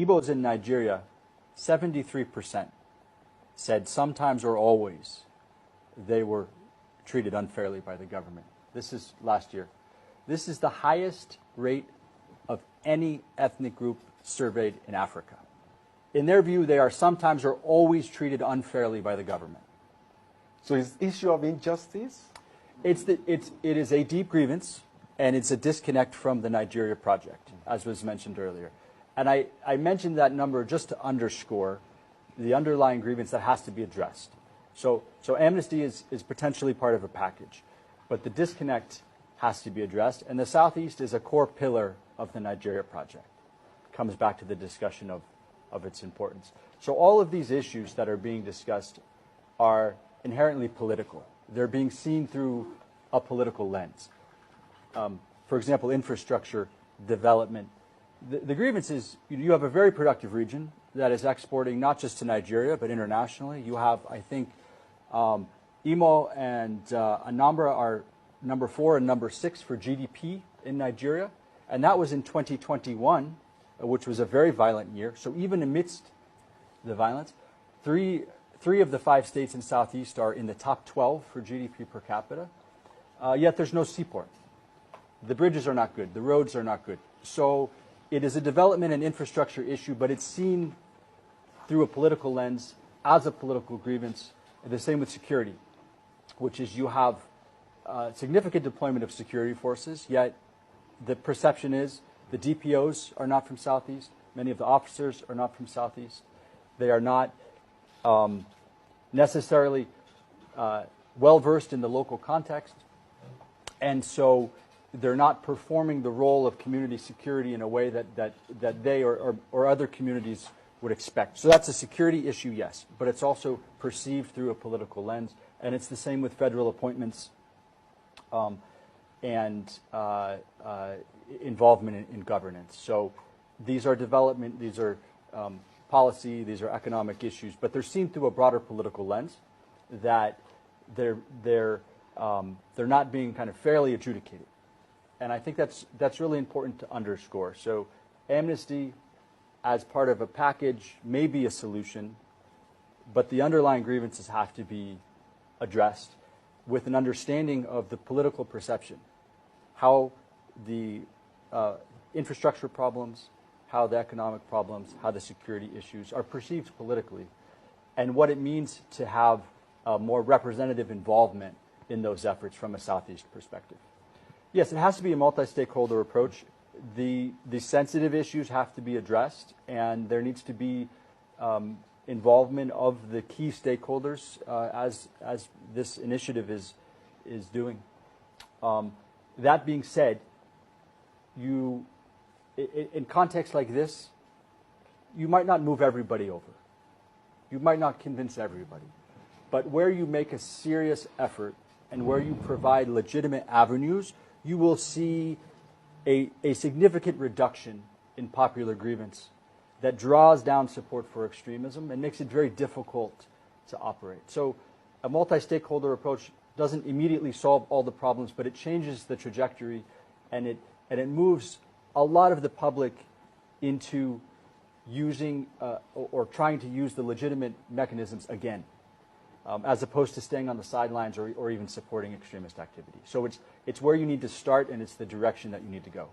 Igbos in Nigeria, 73% said sometimes or always they were treated unfairly by the government. This is last year. This is the highest rate of any ethnic group surveyed in Africa. In their view, they are sometimes or always treated unfairly by the government. So it's issue of injustice? It is a deep grievance, and it's a disconnect from the Nigeria Project, as was mentioned earlier. And I mentioned that number just to underscore the underlying grievance that has to be addressed. So amnesty is potentially part of a package, but the disconnect has to be addressed, and the Southeast is a core pillar of the Nigeria Project. It comes back to the discussion of its importance. So all of these issues that are being discussed are inherently political. They're being seen through a political lens. For example, infrastructure development. The grievance is you have a very productive region that is exporting not just to Nigeria but internationally. You have, I think, Imo and Anambra are number 4 and number 6 for GDP in Nigeria, and that was in 2021, which was a very violent year. So even amidst the violence, three of the 5 states in Southeast are in the top 12 for GDP per capita, yet there's no seaport. The bridges are not good. The roads are not good. So it is a development and infrastructure issue, but it's seen through a political lens as a political grievance. The same with security, which is you have significant deployment of security forces, yet the perception is the DPOs are not from Southeast. Many of the officers are not from Southeast. They are not necessarily well-versed in the local context, and so they're not performing the role of community security in a way that they or other communities would expect. So that's a security issue, yes, but it's also perceived through a political lens, and it's the same with federal appointments and involvement in governance. So these are development, these are policy, these are economic issues, but they're seen through a broader political lens that they're not being kind of fairly adjudicated. And I think that's really important to underscore. So amnesty as part of a package may be a solution, but the underlying grievances have to be addressed with an understanding of the political perception, how the infrastructure problems, how the economic problems, how the security issues are perceived politically, and what it means to have a more representative involvement in those efforts from a Southeast perspective. Yes, it has to be a multi-stakeholder approach. The sensitive issues have to be addressed, and there needs to be involvement of the key stakeholders as this initiative is doing. That being said, in contexts like this, you might not move everybody over. You might not convince everybody. But where you make a serious effort and where you provide legitimate avenues, you will see a significant reduction in popular grievance that draws down support for extremism and makes it very difficult to operate. So a multi-stakeholder approach doesn't immediately solve all the problems, but it changes the trajectory, and it moves a lot of the public into using or trying to use the legitimate mechanisms again, as opposed to staying on the sidelines or even supporting extremist activity. So it's where you need to start, and it's the direction that you need to go.